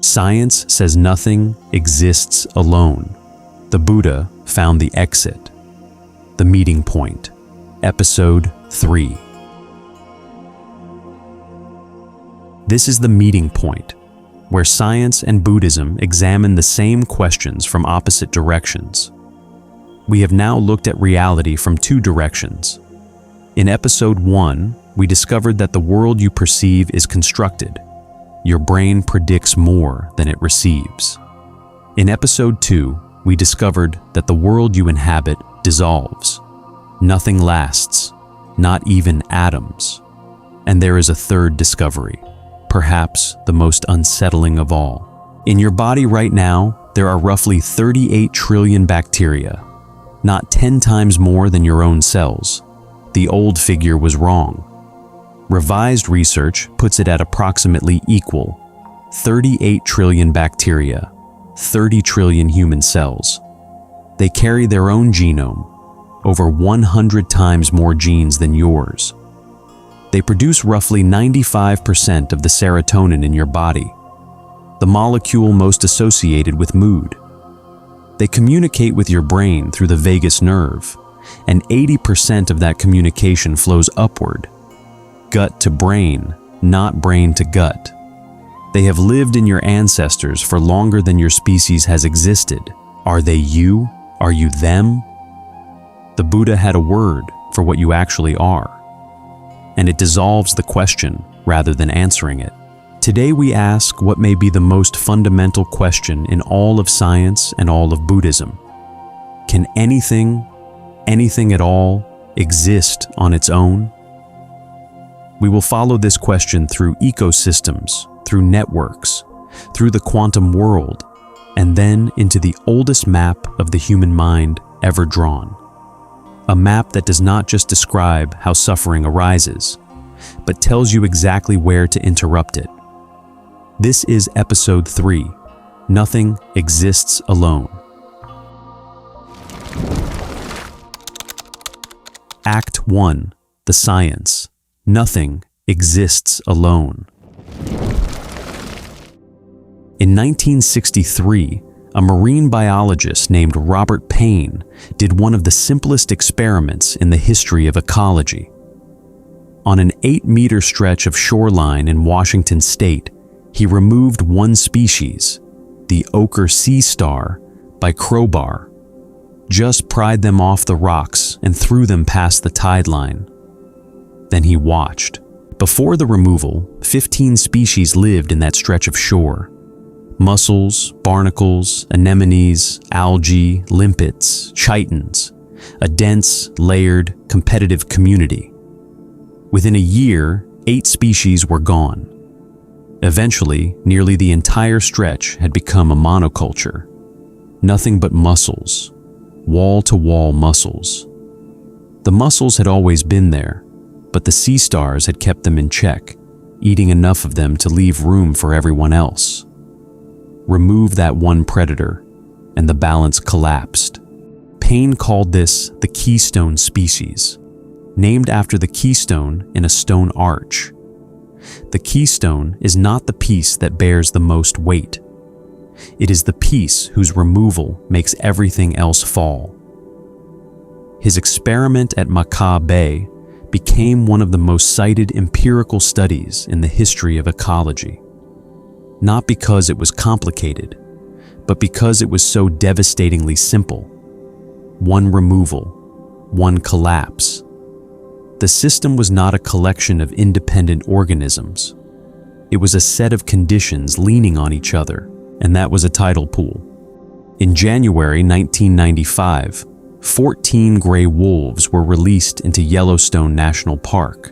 Science says nothing exists alone. The Buddha found the exit. The Meeting Point. Episode 3. This is the meeting point, where science and Buddhism examine the same questions from opposite directions. We have now looked at reality from two directions. In Episode 1, we discovered that the world you perceive is constructed. Your brain predicts more than it receives. In Episode 2, we discovered that the world you inhabit dissolves. Nothing lasts, not even atoms. And there is a third discovery, perhaps the most unsettling of all. In your body right now, there are roughly 38 trillion bacteria, not 10 times more than your own cells. The old figure was wrong. Revised research puts it at approximately equal: 38 trillion bacteria, 30 trillion human cells. They carry their own genome, over 100 times more genes than yours. They produce roughly 95% of the serotonin in your body, the molecule most associated with mood. They communicate with your brain through the vagus nerve, and 80% of that communication flows upward, gut to brain, not brain to gut. They have lived in your ancestors for longer than your species has existed. Are they you? Are you them? The Buddha had a word for what you actually are, and it dissolves the question rather than answering it. Today we ask what may be the most fundamental question in all of science and all of Buddhism. Can anything at all, exist on its own? We will follow this question through ecosystems, through networks, through the quantum world, and then into the oldest map of the human mind ever drawn. A map that does not just describe how suffering arises, but tells you exactly where to interrupt it. This is Episode 3, Nothing Exists Alone. Act 1, The Science. Nothing exists alone. In 1963, a marine biologist named Robert Payne did one of the simplest experiments in the history of ecology. On an 8-meter stretch of shoreline in Washington state, he removed one species, the ochre sea star, by crowbar, just pried them off the rocks and threw them past the tide line. Then he watched. Before the removal, 15 species lived in that stretch of shore. Mussels, barnacles, anemones, algae, limpets, chitons, a dense, layered, competitive community. Within a year, 8 species were gone. Eventually, nearly the entire stretch had become a monoculture. Nothing but mussels, wall-to-wall mussels. The mussels had always been there, but the sea stars had kept them in check, eating enough of them to leave room for everyone else. Remove that one predator, and the balance collapsed. Payne called this the keystone species, named after the keystone in a stone arch. The keystone is not the piece that bears the most weight. It is the piece whose removal makes everything else fall. His experiment at Macaw Bay became one of the most cited empirical studies in the history of ecology. Not because it was complicated, but because it was so devastatingly simple. One removal, one collapse. The system was not a collection of independent organisms. It was a set of conditions leaning on each other, and that was a tidal pool. In January 1995, 14 gray wolves were released into Yellowstone National Park.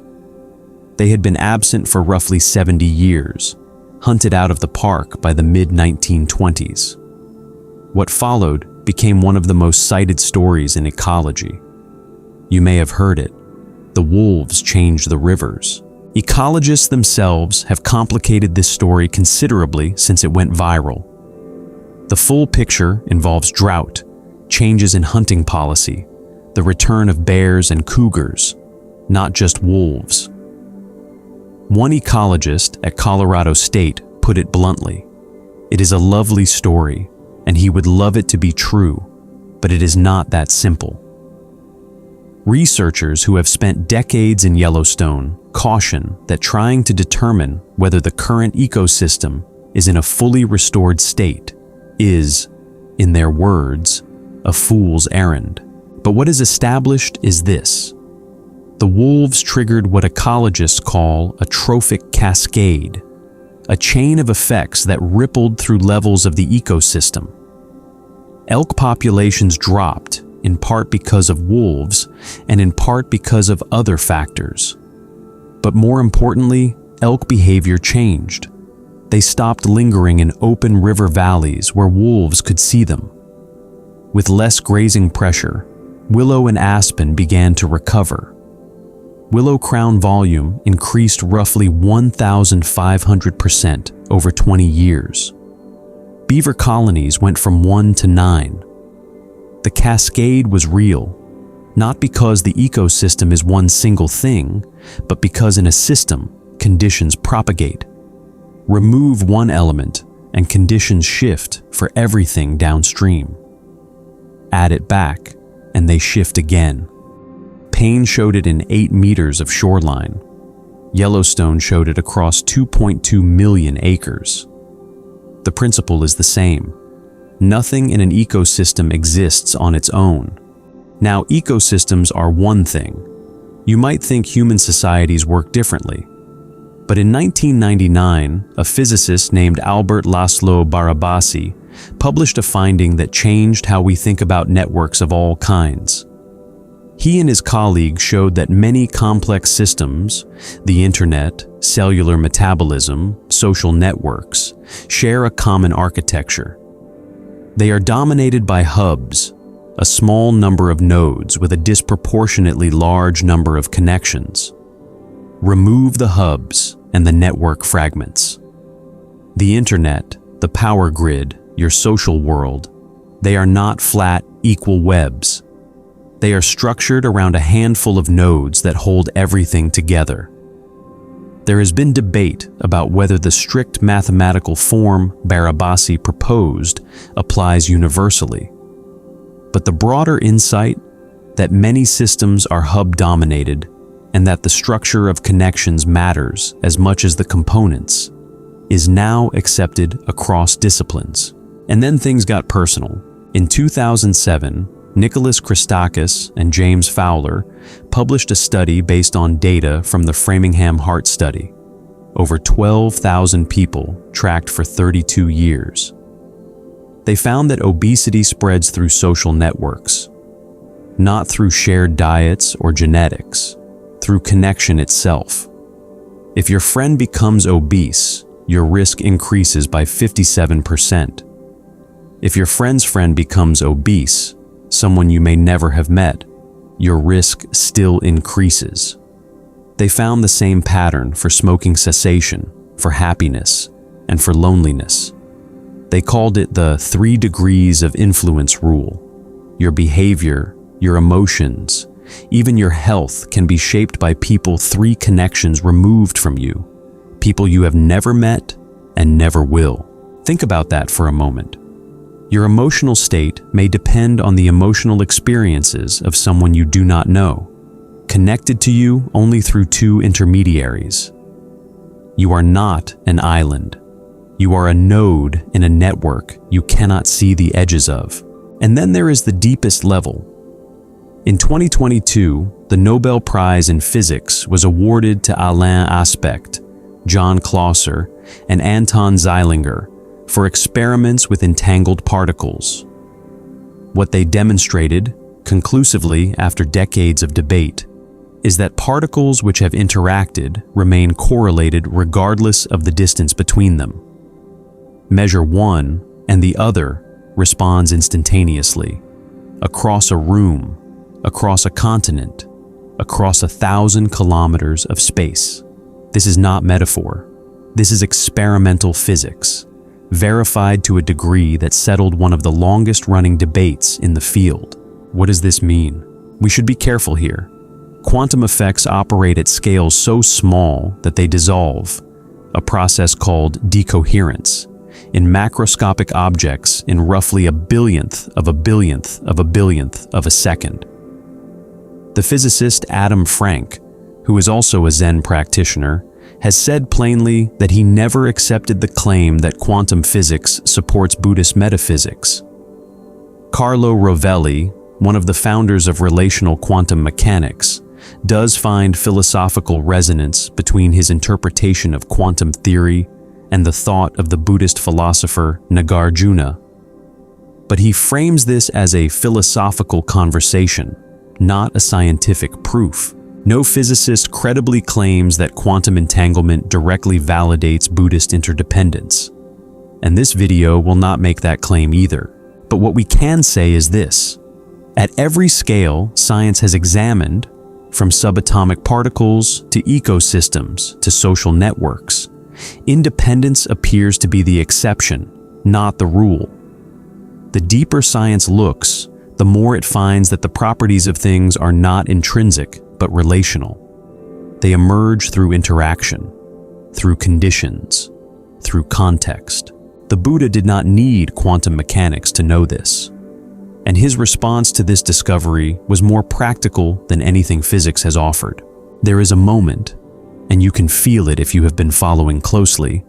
They had been absent for roughly 70 years, hunted out of the park by the mid-1920s. What followed became one of the most cited stories in ecology. You may have heard it. The wolves changed the rivers. Ecologists themselves have complicated this story considerably since it went viral. The full picture involves drought, changes in hunting policy, the return of bears and cougars, not just wolves. One ecologist at Colorado State put it bluntly: It is a lovely story, and he would love it to be true, but it is not that simple. Researchers who have spent decades in Yellowstone caution that trying to determine whether the current ecosystem is in a fully restored state is, in their words, a fool's errand. But what is established is this. The wolves triggered what ecologists call a trophic cascade, a chain of effects that rippled through levels of the ecosystem. Elk populations dropped, in part because of wolves, and in part because of other factors. But more importantly, elk behavior changed. They stopped lingering in open river valleys where wolves could see them. With less grazing pressure, willow and aspen began to recover. Willow crown volume increased roughly 1,500% over 20 years. Beaver colonies went from 1 to 9. The cascade was real, not because the ecosystem is one single thing, but because in a system, conditions propagate. Remove one element, and conditions shift for everything downstream. Add it back, and they shift again. Payne showed it in 8 meters of shoreline. Yellowstone showed it across 2.2 million acres. The principle is the same. Nothing in an ecosystem exists on its own. Now, ecosystems are one thing. You might think human societies work differently. But in 1999, a physicist named Albert Laszlo Barabasi published a finding that changed how we think about networks of all kinds. He and his colleagues showed that many complex systems, the internet, cellular metabolism, social networks, share a common architecture. They are dominated by hubs, a small number of nodes with a disproportionately large number of connections. Remove the hubs and the network fragments. The internet, the power grid, your social world, they are not flat, equal webs. They are structured around a handful of nodes that hold everything together. There has been debate about whether the strict mathematical form Barabasi proposed applies universally. But the broader insight that many systems are hub-dominated and that the structure of connections matters as much as the components is now accepted across disciplines. And then things got personal. In 2007, Nicholas Christakis and James Fowler published a study based on data from the Framingham Heart Study. Over 12,000 people tracked for 32 years. They found that obesity spreads through social networks, not through shared diets or genetics, through connection itself. If your friend becomes obese, your risk increases by 57%. If your friend's friend becomes obese, someone you may never have met, your risk still increases. They found the same pattern for smoking cessation, for happiness, and for loneliness. They called it the 3 degrees of influence rule. Your behavior, your emotions, even your health can be shaped by people 3 connections removed from you, people you have never met and never will. Think about that for a moment. Your emotional state may depend on the emotional experiences of someone you do not know, connected to you only through 2 intermediaries. You are not an island. You are a node in a network you cannot see the edges of. And then there is the deepest level. In 2022, the Nobel Prize in Physics was awarded to Alain Aspect, John Clauser, and Anton Zeilinger for experiments with entangled particles. What they demonstrated, conclusively after decades of debate, is that particles which have interacted remain correlated regardless of the distance between them. Measure one, and the other responds instantaneously, across a room, across a continent, across 1,000 kilometers of space. This is not metaphor. This is experimental physics, verified to a degree that settled one of the longest-running debates in the field. What does this mean? We should be careful here. Quantum effects operate at scales so small that they dissolve, a process called decoherence, in macroscopic objects in roughly a billionth of a billionth of a billionth of a second. The physicist Adam Frank, who is also a Zen practitioner, has said plainly that he never accepted the claim that quantum physics supports Buddhist metaphysics. Carlo Rovelli, one of the founders of relational quantum mechanics, does find philosophical resonance between his interpretation of quantum theory and the thought of the Buddhist philosopher Nagarjuna. But he frames this as a philosophical conversation, not a scientific proof. No physicist credibly claims that quantum entanglement directly validates Buddhist interdependence. And this video will not make that claim either. But what we can say is this: at every scale science has examined, from subatomic particles to ecosystems to social networks, independence appears to be the exception, not the rule. The deeper science looks, the more it finds that the properties of things are not intrinsic but relational. They emerge through interaction, through conditions, through context. The Buddha did not need quantum mechanics to know this, and his response to this discovery was more practical than anything physics has offered. There is a moment, and you can feel it if you have been following closely,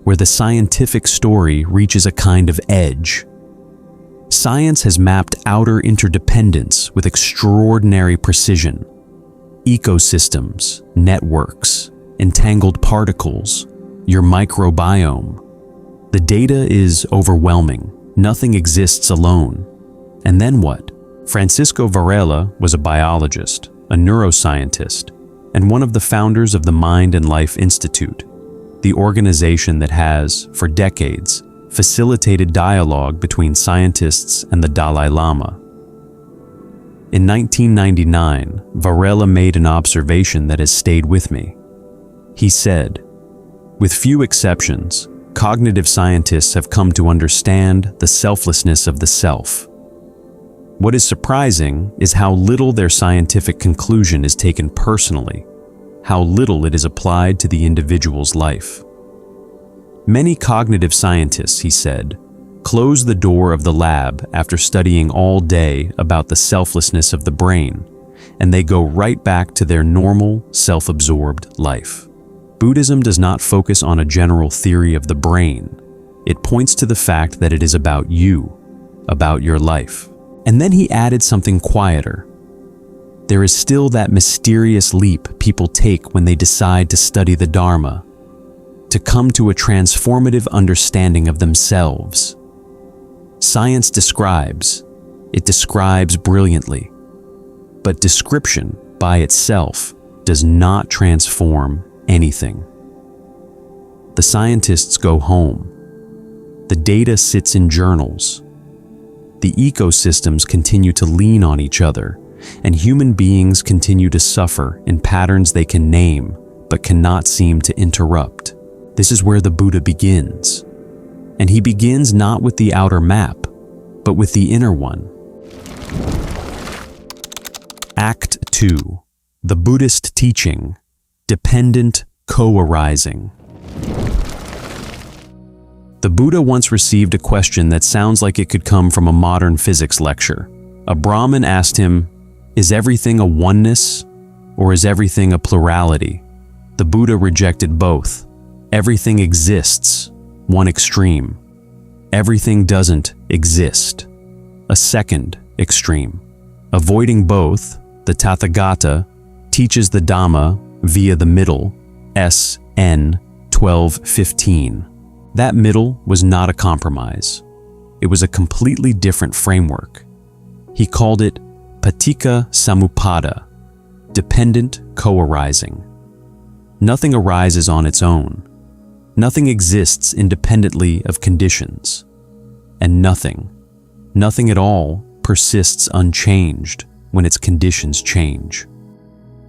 where the scientific story reaches a kind of edge. Science has mapped outer interdependence with extraordinary precision. Ecosystems, networks, entangled particles, your microbiome. The data is overwhelming. Nothing exists alone. And then what? Francisco Varela was a biologist, a neuroscientist, and one of the founders of the Mind and Life Institute, the organization that has, for decades, facilitated dialogue between scientists and the Dalai Lama. In 1999, Varela made an observation that has stayed with me. He said, "With few exceptions, cognitive scientists have come to understand the selflessness of the self. What is surprising is how little their scientific conclusion is taken personally, how little it is applied to the individual's life. Many cognitive scientists," he said, "close the door of the lab after studying all day about the selflessness of the brain, and they go right back to their normal, self-absorbed life." Buddhism does not focus on a general theory of the brain. It points to the fact that it is about you, about your life. And then he added something quieter. There is still that mysterious leap people take when they decide to study the Dharma, to come to a transformative understanding of themselves. Science describes. It describes brilliantly. But description, by itself, does not transform anything. The scientists go home. The data sits in journals. The ecosystems continue to lean on each other, and human beings continue to suffer in patterns they can name, but cannot seem to interrupt. This is where the Buddha begins. And he begins not with the outer map, but with the inner one. Act 2. The Buddhist Teaching. Dependent Co-arising. The Buddha once received a question that sounds like it could come from a modern physics lecture. A Brahmin asked him, "Is everything a oneness, or is everything a plurality?" The Buddha rejected both. Everything exists, one extreme. Everything doesn't exist, a second extreme. Avoiding both, the Tathagata teaches the Dhamma via the middle, SN 1215. That middle was not a compromise. It was a completely different framework. He called it paṭicca-samuppāda, dependent co-arising. Nothing arises on its own. Nothing exists independently of conditions. And nothing at all, persists unchanged when its conditions change.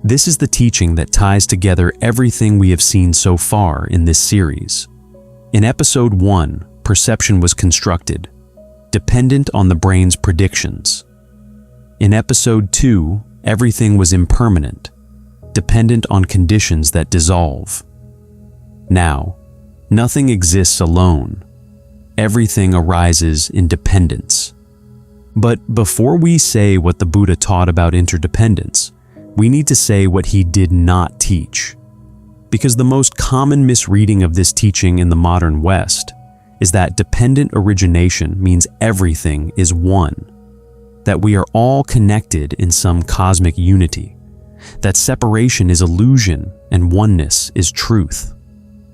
This is the teaching that ties together everything we have seen so far in this series. In Episode 1, perception was constructed, dependent on the brain's predictions. In Episode 2, everything was impermanent, dependent on conditions that dissolve. Now, nothing exists alone. everything arises in dependence. But before we say what the Buddha taught about interdependence, we need to say what he did not teach. Because the most common misreading of this teaching in the modern West is that dependent origination means everything is one, that we are all connected in some cosmic unity, that separation is illusion and oneness is truth.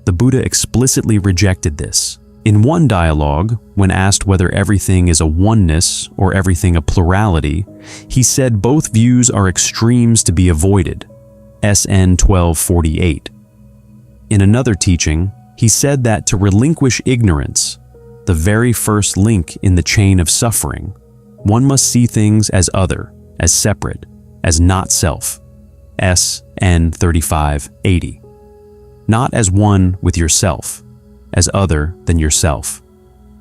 The Buddha explicitly rejected this. In one dialogue, when asked whether everything is a oneness or everything a plurality, he said both views are extremes to be avoided. SN 1248. In another teaching, he said that to relinquish ignorance, the very first link in the chain of suffering, one must see things as other, as separate, as not self. SN 3580. Not as one with yourself, as other than yourself.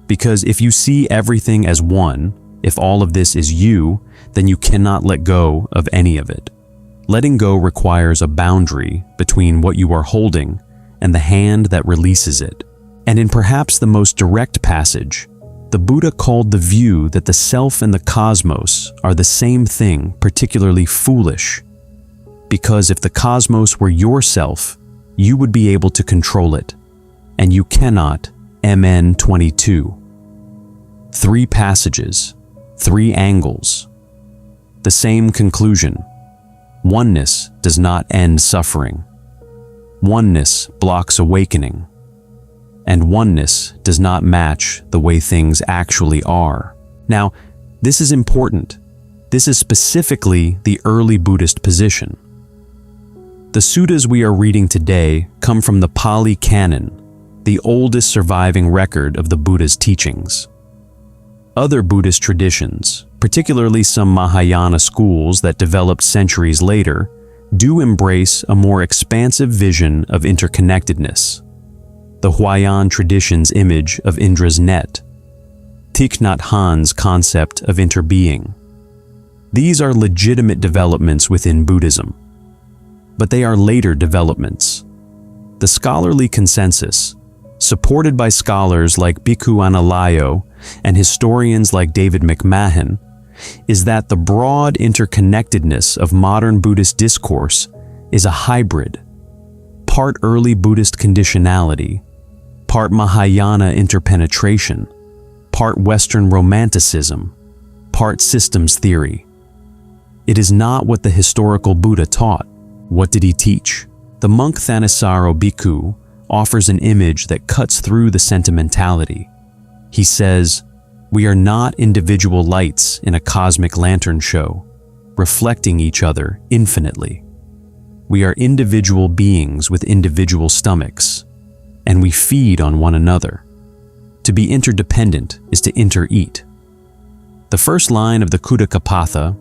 Because if you see everything as one, if all of this is you, then you cannot let go of any of it. Letting go requires a boundary between what you are holding and the hand that releases it. And in perhaps the most direct passage, the Buddha called the view that the self and the cosmos are the same thing particularly foolish. Because if the cosmos were yourself, you would be able to control it, and you cannot. MN 22. 3 passages, 3 angles. The same conclusion. Oneness does not end suffering. Oneness blocks awakening. And oneness does not match the way things actually are. Now, this is important. This is specifically the early Buddhist position. The suttas we are reading today come from the Pali Canon, the oldest surviving record of the Buddha's teachings. Other Buddhist traditions, particularly some Mahayana schools that developed centuries later, do embrace a more expansive vision of interconnectedness. The Huayan tradition's image of Indra's net, Thich Nhat Hanh's concept of interbeing. These are legitimate developments within Buddhism, but they are later developments. The scholarly consensus, supported by scholars like Bhikkhu Analayo and historians like David McMahon, is that the broad interconnectedness of modern Buddhist discourse is a hybrid, part early Buddhist conditionality, part Mahayana interpenetration, part Western romanticism, part systems theory. It is not what the historical Buddha taught. What did he teach? The monk Thanissaro Bhikkhu offers an image that cuts through the sentimentality. He says, "We are not individual lights in a cosmic lantern show, reflecting each other infinitely. We are individual beings with individual stomachs, and we feed on one another. To be interdependent is to inter-eat." The first line of the Paṭicca-samuppāda,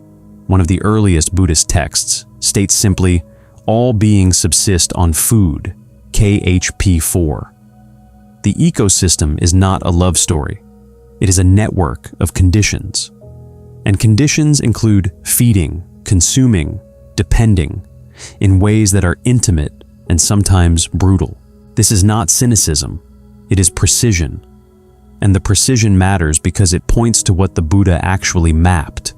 one of the earliest Buddhist texts, states simply, "All beings subsist on food." KHP4. The ecosystem is not a love story. It is a network of conditions. And conditions include feeding, consuming, depending, in ways that are intimate and sometimes brutal. This is not cynicism. It is precision. And the precision matters because it points to what the Buddha actually mapped,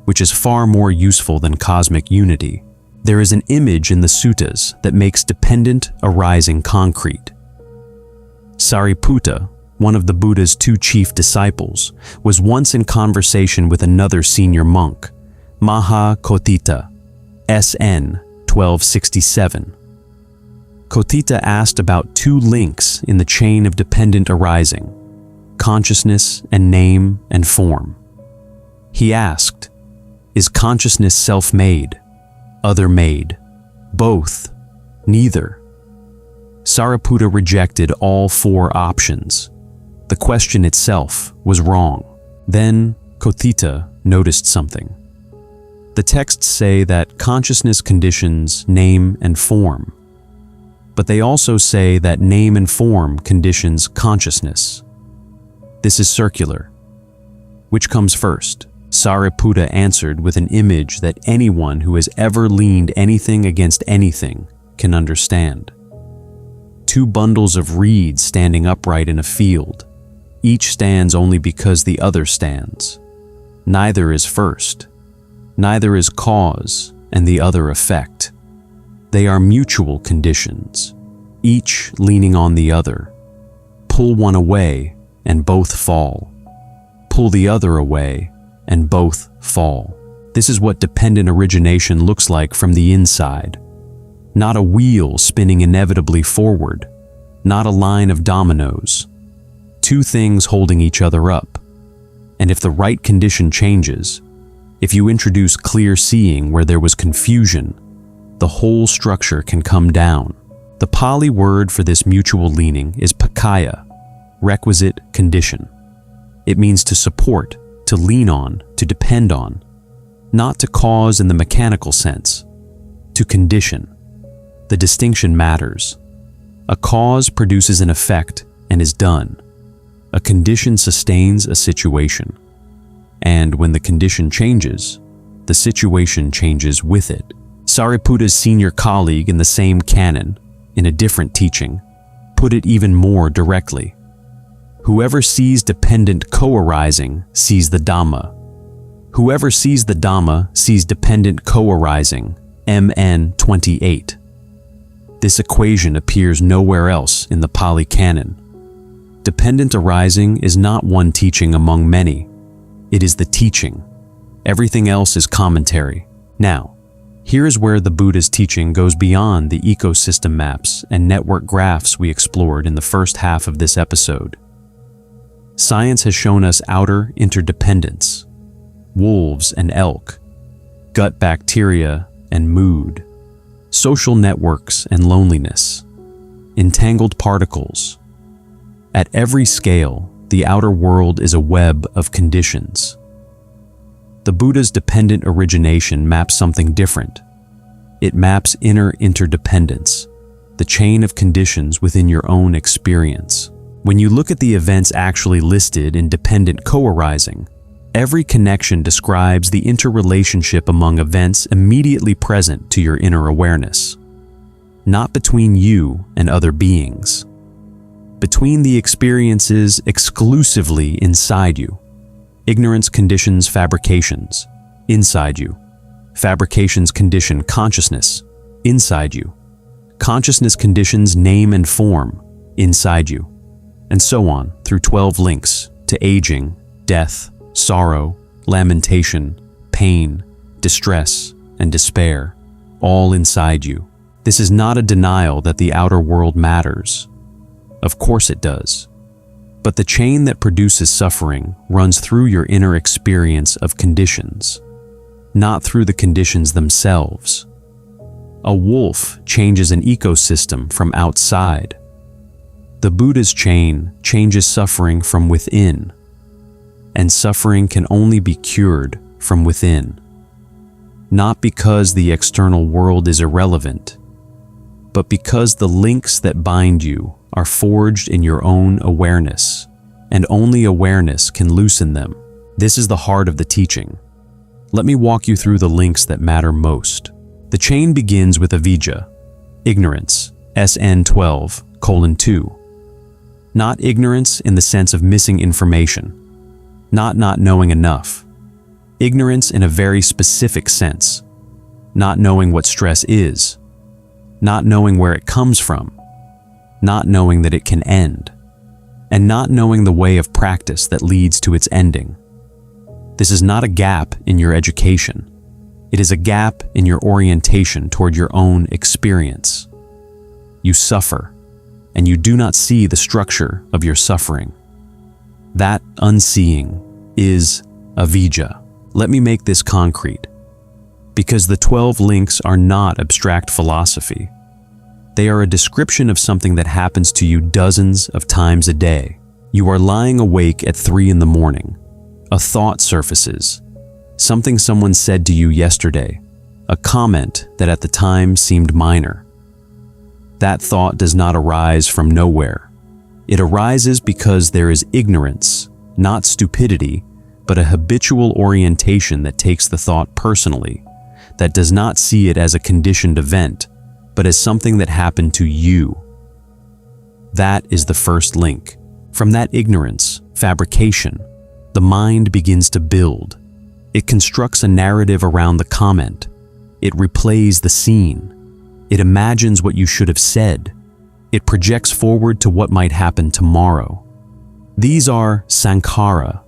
which is far more useful than cosmic unity. There is an image in the suttas that makes dependent arising concrete. Sariputta, one of the Buddha's 2 chief disciples, was once in conversation with another senior monk, Maha Kotita, SN 1267. Kotita asked about 2 links in the chain of dependent arising, consciousness and name and form. He asked, "Is consciousness self-made? Other-made? Both? Neither?" Sariputta rejected all 4 options. The question itself was wrong. Then Kotita noticed something. The texts say that consciousness conditions name and form, but they also say that name and form conditions consciousness. This is circular. Which comes first? Sariputta answered with an image that anyone who has ever leaned anything against anything can understand. 2 bundles of reeds standing upright in a field, Each stands only because the other stands. Neither is first. Neither is cause and the other effect. They are mutual conditions, each leaning on the other. Pull one away and both fall. Pull the other away and both fall. This is what dependent origination looks like from the inside. Not a wheel spinning inevitably forward, not a line of dominoes. Two things holding each other up. And if the right condition changes, if you introduce clear seeing where there was confusion, the whole structure can come down. The Pali word for this mutual leaning is paṭicca, requisite condition. It means to support, to lean on, to depend on, not to cause in the mechanical sense, to condition. The distinction matters. A cause produces an effect and is done. A condition sustains a situation. And when the condition changes, the situation changes with it. Sariputta's senior colleague in the same canon, in a different teaching, put it even more directly. Whoever sees dependent co-arising sees the Dhamma. Whoever sees the Dhamma sees dependent co-arising, MN 28. This equation appears nowhere else in the Pali Canon. Dependent arising is not one teaching among many. It is the teaching. Everything else is commentary. Now, here is where the Buddha's teaching goes beyond the ecosystem maps and network graphs we explored in the first half of this episode. Science has shown us outer interdependence, wolves and elk, gut bacteria and mood, social networks and loneliness, entangled particles. At every scale, the outer world is a web of conditions. The Buddha's dependent origination maps something different. It maps inner interdependence, the chain of conditions within your own experience. When you look at the events actually listed in dependent co-arising, every connection describes the interrelationship among events immediately present to your inner awareness, not between you and other beings, between the experiences exclusively inside you. Ignorance conditions fabrications, inside you. Fabrications condition consciousness, inside you. Consciousness conditions name and form, inside you. And so on through 12 links to aging, death, sorrow, lamentation, pain, distress, and despair, all inside you. This is not a denial that the outer world matters. Of course it does. But the chain that produces suffering runs through your inner experience of conditions, not through the conditions themselves. A wolf changes an ecosystem from outside. The Buddha's chain changes suffering from within, and suffering can only be cured from within. Not because the external world is irrelevant, but because the links that bind you are forged in your own awareness, and only awareness can loosen them. This is the heart of the teaching. Let me walk you through the links that matter most. The chain begins with avijja, ignorance, SN 12:2. Not ignorance in the sense of missing information, not knowing enough. Ignorance in a very specific sense, not knowing what stress is, not knowing where it comes from, not knowing that it can end, and not knowing the way of practice that leads to its ending. This is not a gap in your education. It is a gap in your orientation toward your own experience. You suffer, and you do not see the structure of your suffering. That unseeing is avijja. Let me make this concrete, because the 12 links are not abstract philosophy. They are a description of something that happens to you dozens of times a day. You are lying awake at 3 in the morning. A thought surfaces, something someone said to you yesterday, a comment that at the time seemed minor. That thought does not arise from nowhere. It arises because there is ignorance, not stupidity, but a habitual orientation that takes the thought personally, that does not see it as a conditioned event, but as something that happened to you. That is the first link. From that ignorance, fabrication, the mind begins to build. It constructs a narrative around the comment. It replays the scene. It imagines what you should have said. It projects forward to what might happen tomorrow. These are sankhara,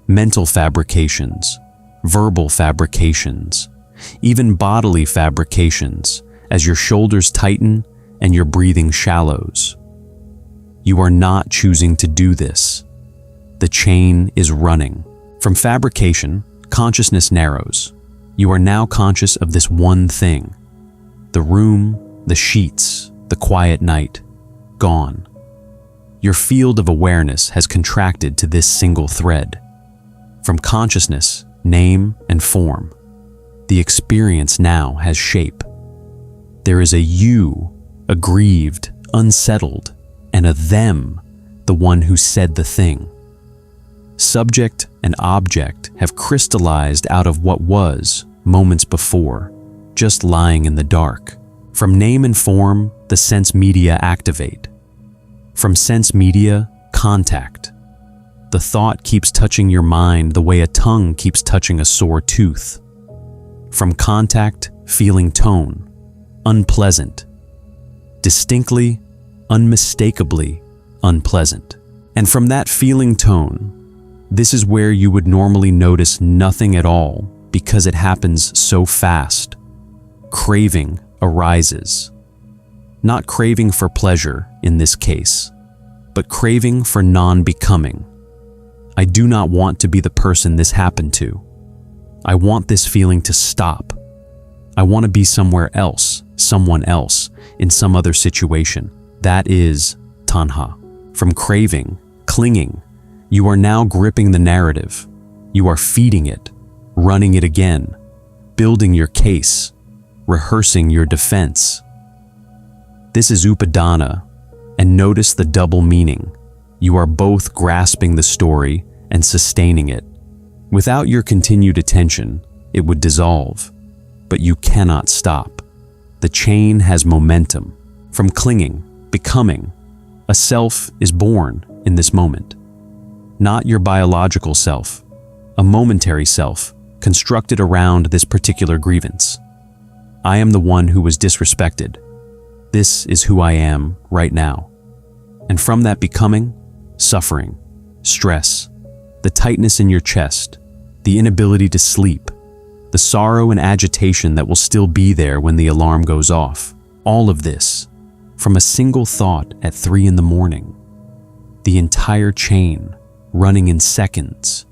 mental fabrications, verbal fabrications, even bodily fabrications as your shoulders tighten and your breathing shallows. You are not choosing to do this. The chain is running. From fabrication, consciousness narrows. You are now conscious of this one thing. The room, the sheets, the quiet night, gone. Your field of awareness has contracted to this single thread. From consciousness, name, and form, the experience now has shape. There is a you, aggrieved, unsettled, and a them, the one who said the thing. Subject and object have crystallized out of what was, moments before, just lying in the dark. From name and form, the sense media activate. From sense media, contact. The thought keeps touching your mind the way a tongue keeps touching a sore tooth. From contact, feeling tone, unpleasant. Distinctly, unmistakably unpleasant. And from that feeling tone, this is where you would normally notice nothing at all because it happens so fast. Craving arises. Not craving for pleasure in this case, but craving for non-becoming. I do not want to be the person this happened to. I want this feeling to stop. I want to be somewhere else, someone else, in some other situation. That is tanha. From craving, clinging, you are now gripping the narrative. You are feeding it, running it again, building your case, rehearsing your defense. This is upadana, and notice the double meaning. You are both grasping the story and sustaining it. Without your continued attention, it would dissolve, but you cannot stop. The chain has momentum. From clinging, becoming, a self is born in this moment. Not your biological self, a momentary self constructed around this particular grievance. I am the one who was disrespected. This is who I am right now. And from that becoming, suffering, stress, the tightness in your chest, the inability to sleep, the sorrow and agitation that will still be there when the alarm goes off. All of this, from a single thought at 3 a.m, the entire chain running in seconds,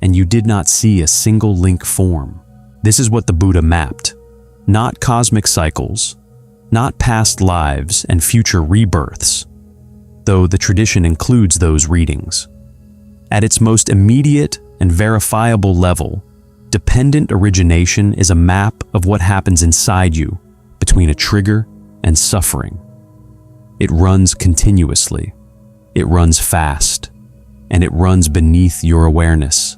and you did not see a single link form. This is what the Buddha mapped. Not cosmic cycles, not past lives and future rebirths, though the tradition includes those readings. At its most immediate and verifiable level, dependent origination is a map of what happens inside you between a trigger and suffering. It runs continuously, it runs fast, and it runs beneath your awareness,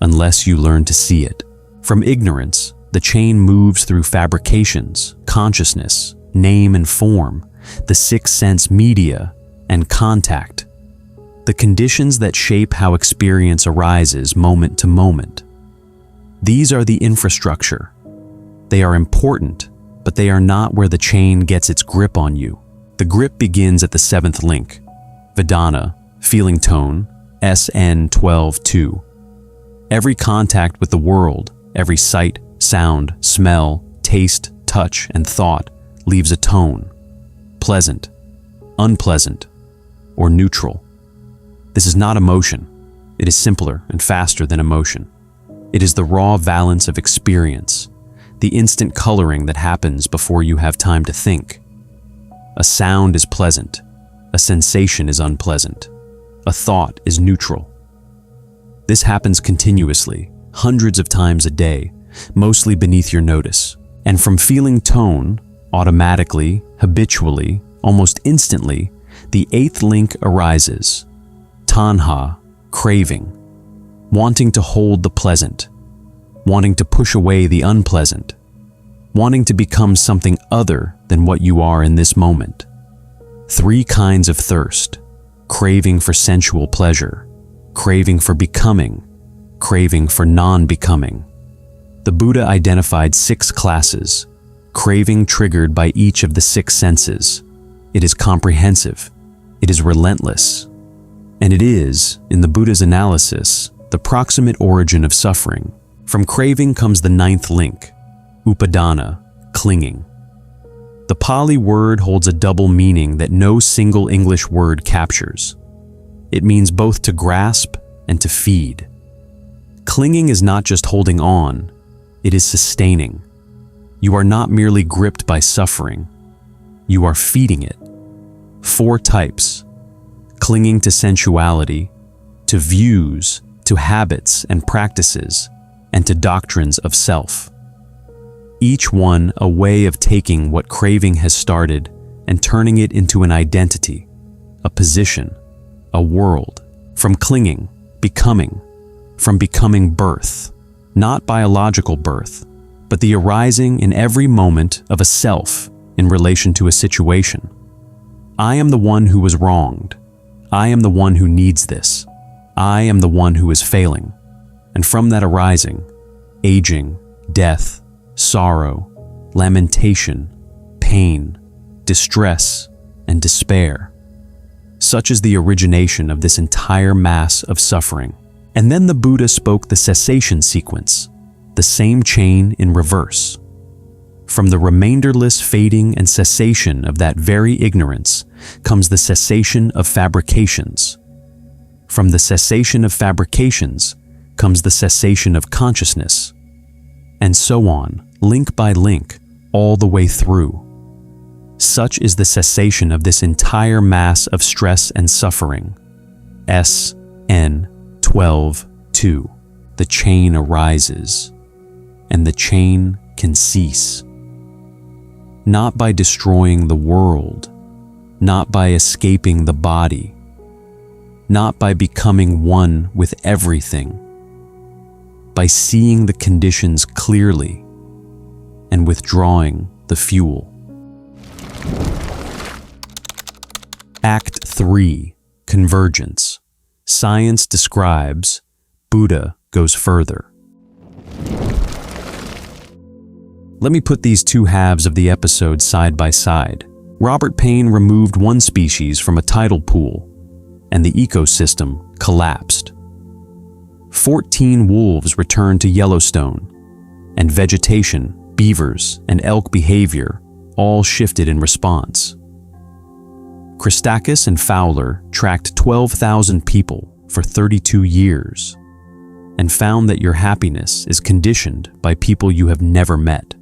unless you learn to see it. From ignorance, the chain moves through fabrications, consciousness, name and form, the sixth sense media, and contact. The conditions that shape how experience arises moment to moment. These are the infrastructure. They are important, but they are not where the chain gets its grip on you. The grip begins at the 7th link, Vedana, feeling tone, SN12-2. Every contact with the world, every sight, sound, smell, taste, touch, and thought leaves a tone, pleasant, unpleasant, or neutral. This is not emotion. It is simpler and faster than emotion. It is the raw valence of experience, the instant coloring that happens before you have time to think. A sound is pleasant. A sensation is unpleasant. A thought is neutral. This happens continuously, hundreds of times a day, mostly beneath your notice. And from feeling tone, automatically, habitually, almost instantly, the 8th link arises. Tanha, craving, wanting to hold the pleasant, wanting to push away the unpleasant, wanting to become something other than what you are in this moment. 3 kinds of thirst: craving for sensual pleasure, craving for becoming, craving for non-becoming. The Buddha identified 6 classes, craving triggered by each of the 6 senses. It is comprehensive, it is relentless, and it is, in the Buddha's analysis, the proximate origin of suffering. From craving comes the 9th link, upadana, clinging. The Pali word holds a double meaning that no single English word captures. It means both to grasp and to feed. Clinging is not just holding on, it is sustaining. You are not merely gripped by suffering, you are feeding it. 4 types: clinging to sensuality, to views, to habits and practices, and to doctrines of self. Each one a way of taking what craving has started and turning it into an identity, a position, a world. From clinging, becoming. From becoming, birth. Not biological birth, but the arising in every moment of a self in relation to a situation. I am the one who was wronged. I am the one who needs this. I am the one who is failing. And from that arising, aging, death, sorrow, lamentation, pain, distress, and despair. Such is the origination of this entire mass of suffering. And then the Buddha spoke the cessation sequence, the same chain in reverse. From the remainderless fading and cessation of that very ignorance comes the cessation of fabrications. From the cessation of fabrications comes the cessation of consciousness. And so on, link by link, all the way through. Such is the cessation of this entire mass of stress and suffering. SN 12:2. The chain arises, and the chain can cease. Not by destroying the world, not by escaping the body, not by becoming one with everything, by seeing the conditions clearly and withdrawing the fuel. Act 3. Convergence. Science describes, Buddha goes further. Let me put these 2 halves of the episode side by side. Robert Payne removed one species from a tidal pool, and the ecosystem collapsed. 14 wolves returned to Yellowstone, and vegetation, beavers, and elk behavior all shifted in response. Christakis and Fowler tracked 12,000 people for 32 years and found that your happiness is conditioned by people you have never met.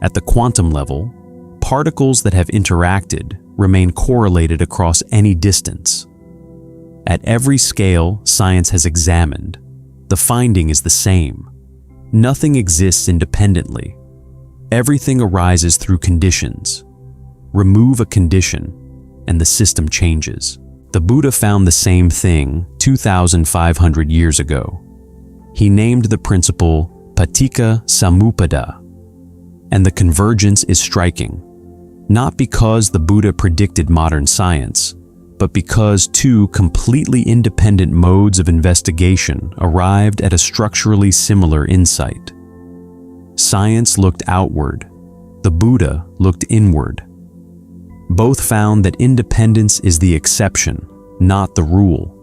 At the quantum level, particles that have interacted remain correlated across any distance. At every scale science has examined, the finding is the same. Nothing exists independently. Everything arises through conditions. Remove a condition, and the system changes. The Buddha found the same thing 2,500 years ago. He named the principle paṭicca-samuppāda, and the convergence is striking, not because the Buddha predicted modern science, but because 2 completely independent modes of investigation arrived at a structurally similar insight. Science looked outward, the Buddha looked inward. Both found that independence is the exception, not the rule.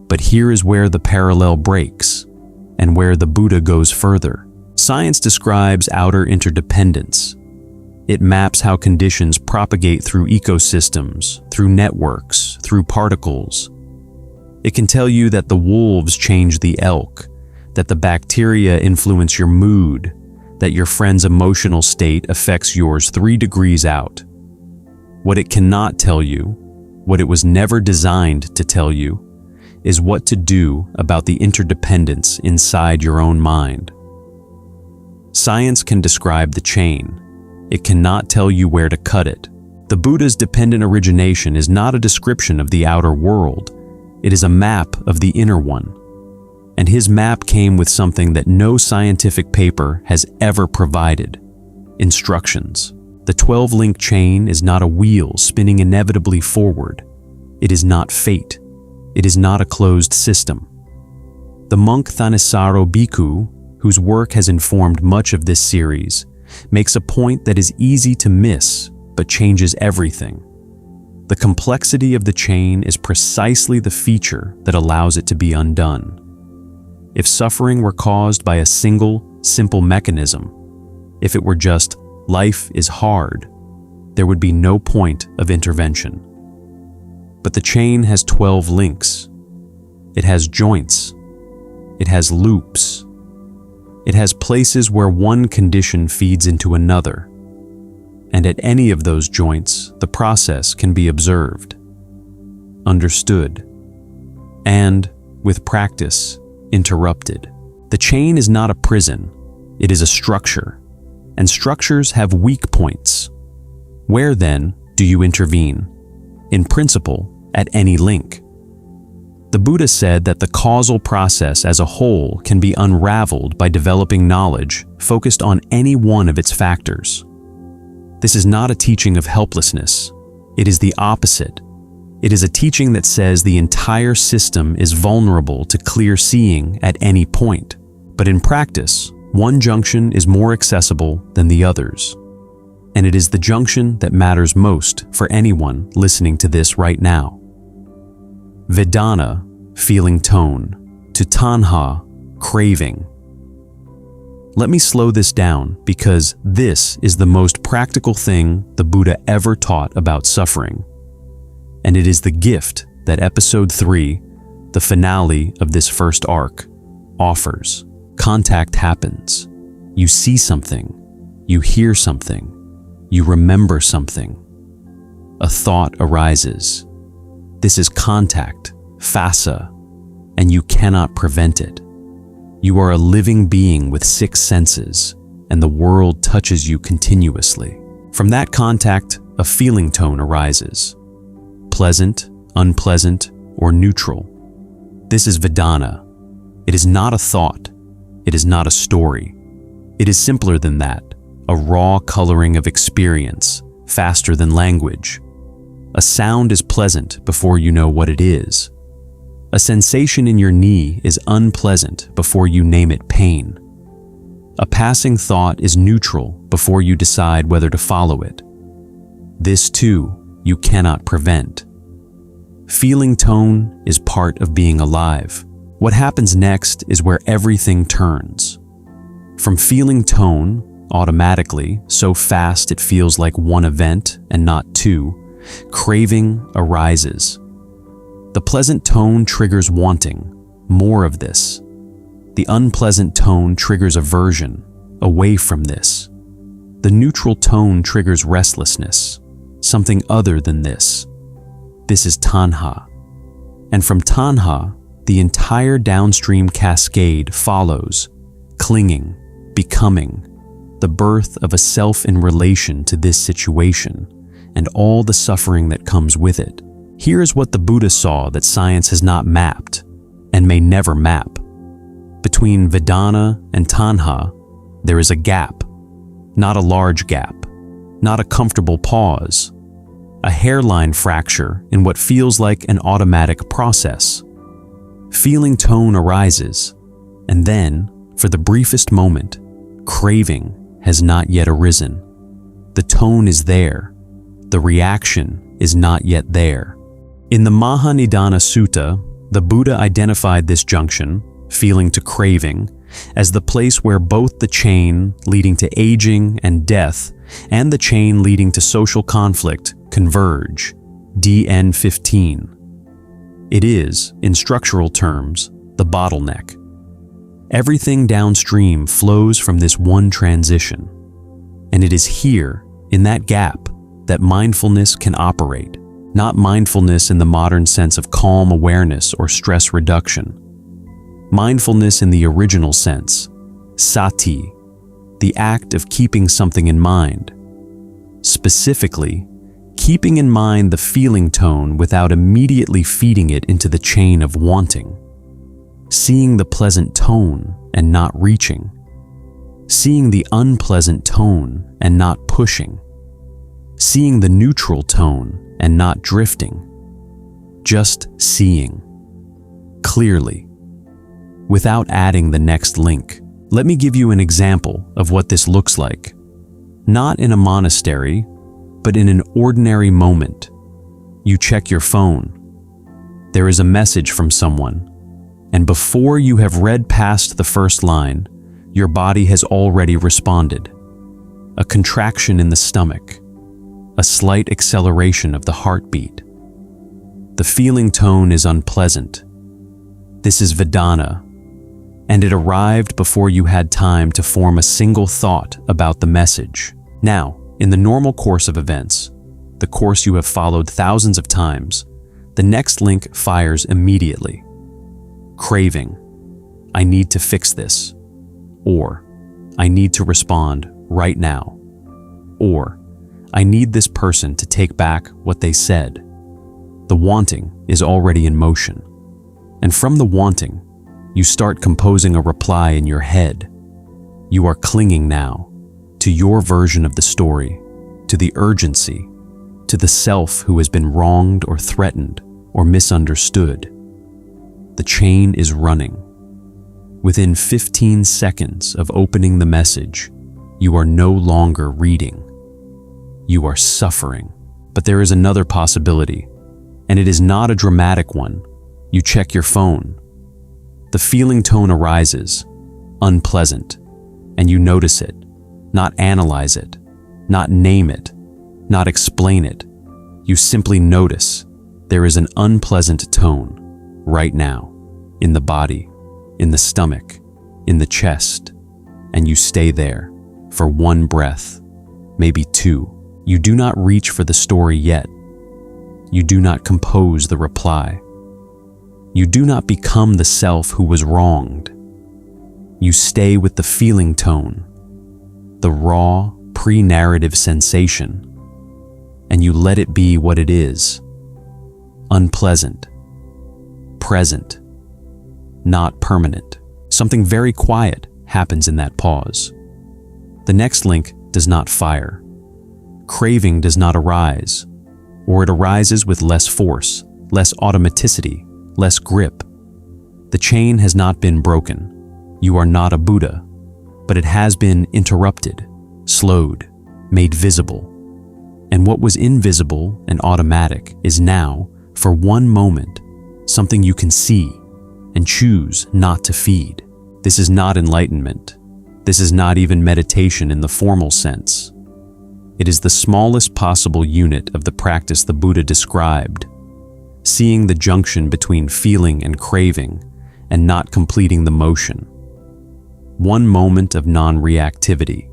But here is where the parallel breaks, and where the Buddha goes further. Science describes outer interdependence. It maps how conditions propagate through ecosystems, through networks, through particles. It can tell you that the wolves change the elk, that the bacteria influence your mood, that your friend's emotional state affects yours 3 degrees out. What it cannot tell you, what it was never designed to tell you, is what to do about the interdependence inside your own mind. Science can describe the chain. It cannot tell you where to cut it. The Buddha's dependent origination is not a description of the outer world. It is a map of the inner one. And his map came with something that no scientific paper has ever provided: instructions. The 12-link chain is not a wheel spinning inevitably forward. It is not fate. it is not a closed system. The monk Thanissaro Bhikkhu, whose work has informed much of this series, makes a point that is easy to miss but changes everything. The complexity of the chain is precisely the feature that allows it to be undone. If suffering were caused by a single, simple mechanism, if it were just life is hard, there would be no point of intervention. But the chain has 12 links. It has joints. It has loops. It has places where one condition feeds into another. And at any of those joints, the process can be observed, understood, and, with practice, interrupted. The chain is not a prison, it is a structure, and structures have weak points. Where, then, do you intervene? In principle, at any link. The Buddha said that the causal process as a whole can be unraveled by developing knowledge focused on any one of its factors. This is not a teaching of helplessness. It is the opposite. It is a teaching that says the entire system is vulnerable to clear seeing at any point. But in practice, one junction is more accessible than the others. And it is the junction that matters most for anyone listening to this right now. Vedana, feeling tone, to tanha, craving. Let me slow this down because this is the most practical thing the Buddha ever taught about suffering. And it is the gift that Episode 3, the finale of this first arc, offers. Contact happens. You see something. You hear something. You remember something. A thought arises. This is contact, phassa, and you cannot prevent it. You are a living being with 6 senses, and the world touches you continuously. From that contact, a feeling tone arises. Pleasant, unpleasant, or neutral. This is Vedana. It is not a thought. It is not a story. It is simpler than that, a raw coloring of experience, faster than language. A sound is pleasant before you know what it is. A sensation in your knee is unpleasant before you name it pain. A passing thought is neutral before you decide whether to follow it. This, too, you cannot prevent. Feeling tone is part of being alive. What happens next is where everything turns. From feeling tone, automatically, so fast it feels like one event and not two, craving arises. The pleasant tone triggers wanting, more of this. The unpleasant tone triggers aversion, away from this. The neutral tone triggers restlessness, something other than this. This is tanha. And from tanha, the entire downstream cascade follows, clinging, becoming, the birth of a self in relation to this situation, and all the suffering that comes with it. Here is what the Buddha saw that science has not mapped, and may never map. Between Vedana and tanha, there is a gap. Not a large gap, not a comfortable pause. A hairline fracture in what feels like an automatic process. Feeling tone arises, and then, for the briefest moment, craving has not yet arisen. The tone is there. The reaction is not yet there. In the Mahanidana Sutta, the Buddha identified this junction, feeling to craving, as the place where both the chain leading to aging and death and the chain leading to social conflict converge, DN 15. It is, in structural terms, the bottleneck. Everything downstream flows from this one transition, and it is here, in that gap, that mindfulness can operate. Not mindfulness in the modern sense of calm awareness or stress reduction. Mindfulness in the original sense, sati, the act of keeping something in mind. Specifically, keeping in mind the feeling tone without immediately feeding it into the chain of wanting. Seeing the pleasant tone and not reaching. Seeing the unpleasant tone and not pushing. Seeing the neutral tone and not drifting. Just seeing. clearly, without adding the next link. Let me give you an example of what this looks like. Not in a monastery, but in an ordinary moment. You check your phone. There is a message from someone, and before you have read past the first line, your body has already responded. A contraction in the stomach, a slight acceleration of the heartbeat. The feeling tone is unpleasant. This is Vedana, and it arrived before you had time to form a single thought about the message. Now, in the normal course of events, the course you have followed thousands of times, the next link fires immediately. Craving, I need to fix this. Or, I need to respond right now. Or, I need this person to take back what they said. The wanting is already in motion. And from the wanting, you start composing a reply in your head. You are clinging now to your version of the story, to the urgency, to the self who has been wronged or threatened or misunderstood. The chain is running. Within 15 seconds of opening the message, you are no longer reading. You are suffering. But there is another possibility, and it is not a dramatic one. You check your phone. The feeling tone arises, unpleasant, and you notice it, not analyze it, not name it, not explain it. You simply notice there is an unpleasant tone right now, in the body, in the stomach, in the chest, and you stay there for one breath, maybe two. You do not reach for the story yet. You do not compose the reply. You do not become the self who was wronged. You stay with the feeling tone, the raw, pre-narrative sensation, and you let it be what it is. Unpleasant, present, not permanent. Something very quiet happens in that pause. The next link does not fire. Craving does not arise, or it arises with less force, less automaticity, less grip. The chain has not been broken. You are not a Buddha, but it has been interrupted, slowed, made visible. And what was invisible and automatic is now, for one moment, something you can see and choose not to feed. This is not enlightenment. This is not even meditation in the formal sense. It is the smallest possible unit of the practice the Buddha described, seeing the junction between feeling and craving and not completing the motion. One moment of non-reactivity.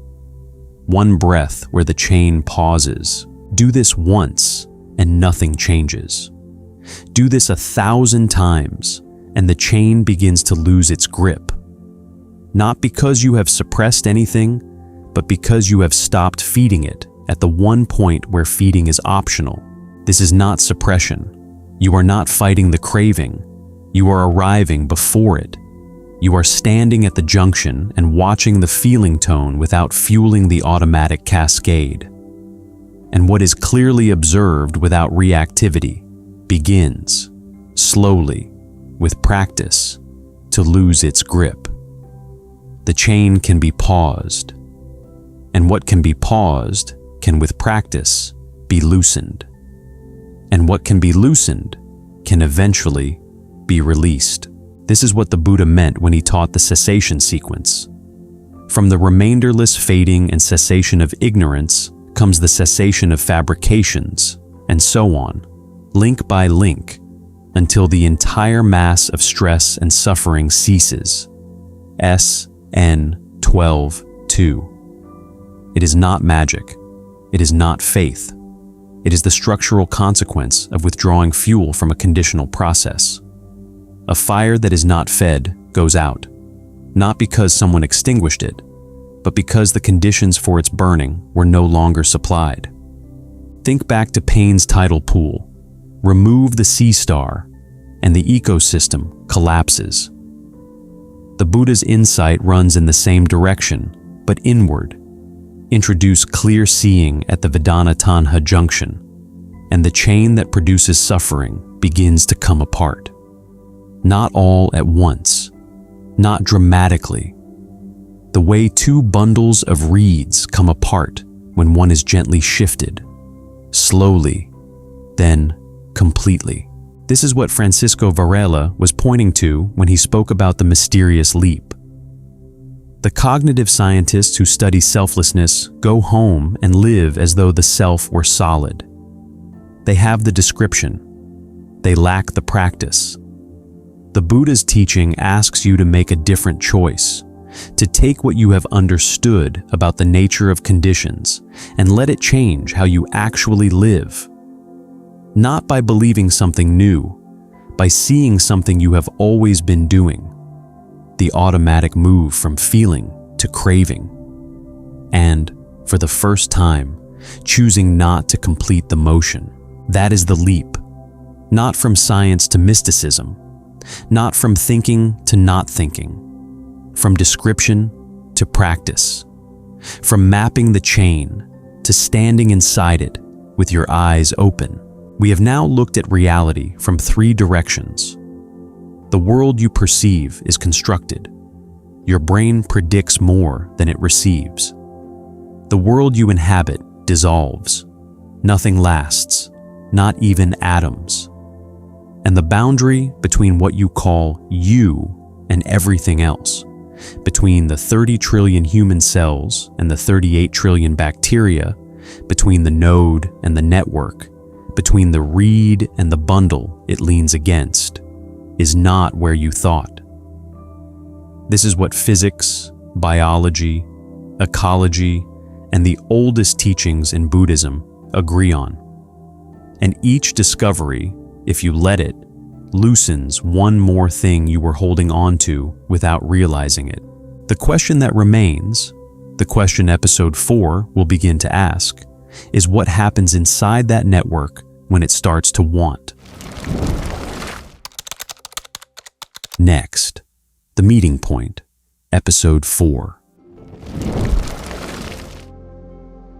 One breath where the chain pauses. Do this once and nothing changes. Do this 1,000 times and the chain begins to lose its grip. Not because you have suppressed anything, but because you have stopped feeding it at the one point where feeding is optional. This is not suppression. You are not fighting the craving. You are arriving before it. You are standing at the junction and watching the feeling tone without fueling the automatic cascade. And what is clearly observed without reactivity begins, slowly, with practice, to lose its grip. The chain can be paused, and what can be paused can, with practice, be loosened. And what can be loosened can eventually be released. This is what the Buddha meant when he taught the cessation sequence. From the remainderless fading and cessation of ignorance comes the cessation of fabrications, and so on, link by link, until the entire mass of stress and suffering ceases. SN 12:2. It is not magic. It is not faith. It is the structural consequence of withdrawing fuel from a conditional process. A fire that is not fed goes out, not because someone extinguished it, but because the conditions for its burning were no longer supplied. Think back to Paine's tidal pool. Remove the sea star, and the ecosystem collapses. The Buddha's insight runs in the same direction, but inward. Introduce clear seeing at the Vedana Tanha junction, and the chain that produces suffering begins to come apart. not all at once, not dramatically. The way two bundles of reeds come apart when one is gently shifted, slowly, then completely. This is what Francisco Varela was pointing to when he spoke about the mysterious leap. The cognitive scientists who study selflessness go home and live as though the self were solid. They have the description. They lack the practice. The Buddha's teaching asks you to make a different choice, to take what you have understood about the nature of conditions and let it change how you actually live. Not by believing something new, by seeing something you have always been doing. The automatic move from feeling to craving. And, for the first time, choosing not to complete the motion. That is the leap. Not from science to mysticism. Not from thinking to not thinking. From description to practice. From mapping the chain to standing inside it with your eyes open. We have now looked at reality from three directions. The world you perceive is constructed. Your brain predicts more than it receives. The world you inhabit dissolves. Nothing lasts, not even atoms. And the boundary between what you call you and everything else, between the 30 trillion human cells and the 38 trillion bacteria, between the node and the network, between the reed and the bundle it leans against, is not where you thought. This is what physics, biology, ecology, and the oldest teachings in Buddhism agree on. And each discovery, if you let it, loosens one more thing you were holding on to without realizing it. The question that remains, the question episode 4 will begin to ask, is what happens inside that network when it starts to want. Next, the meeting point, episode 4.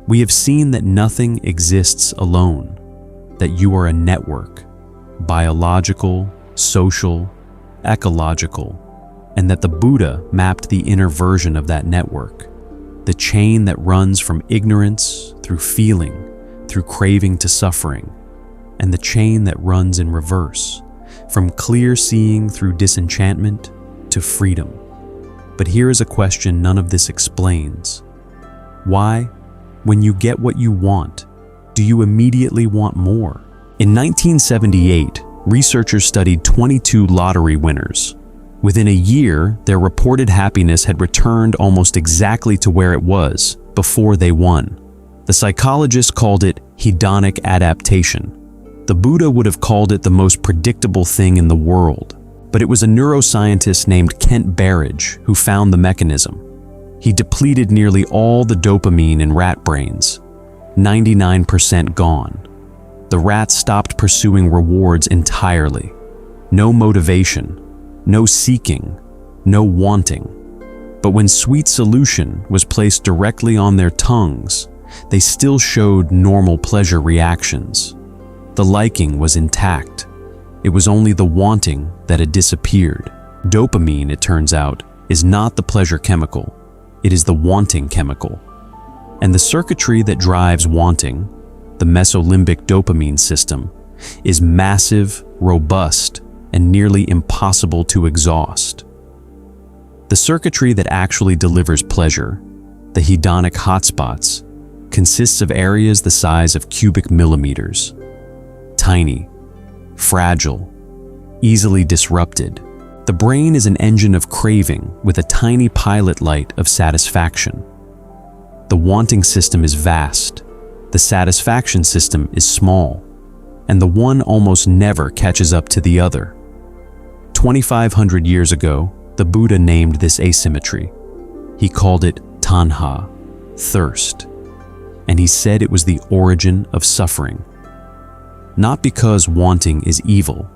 We have seen that nothing exists alone, that you are a network, biological, social, ecological, and that the Buddha mapped the inner version of that network, the chain that runs from ignorance through feeling, through craving to suffering, and the chain that runs in reverse, from clear seeing through disenchantment to freedom. But here is a question none of this explains. Why, when you get what you want, do you immediately want more? In 1978, researchers studied 22 lottery winners. Within a year, their reported happiness had returned almost exactly to where it was before they won. The psychologists called it hedonic adaptation. The Buddha would have called it the most predictable thing in the world, but it was a neuroscientist named Kent Berridge who found the mechanism. He depleted nearly all the dopamine in rat brains, 99% gone. The rats stopped pursuing rewards entirely. No motivation, no seeking, no wanting. But when sweet solution was placed directly on their tongues, they still showed normal pleasure reactions. The liking was intact. It was only the wanting that had disappeared. Dopamine, it turns out, is not the pleasure chemical. It is the wanting chemical. And the circuitry that drives wanting, the mesolimbic dopamine system, is massive, robust, and nearly impossible to exhaust. The circuitry that actually delivers pleasure, the hedonic hotspots, consists of areas the size of cubic millimeters. Tiny, fragile, easily disrupted. The brain is an engine of craving with a tiny pilot light of satisfaction. The wanting system is vast, the satisfaction system is small, and the one almost never catches up to the other. 2,500 years ago, the Buddha named this asymmetry. He called it tanha, thirst, and he said it was the origin of suffering. Not because wanting is evil,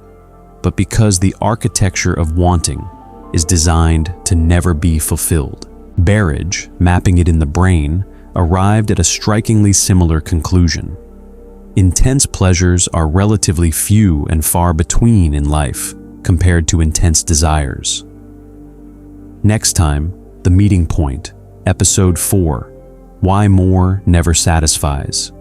but because the architecture of wanting is designed to never be fulfilled. Berridge, mapping it in the brain, arrived at a strikingly similar conclusion. Intense pleasures are relatively few and far between in life, compared to intense desires. Next time, The Meeting Point, Episode 4, Why More Never Satisfies.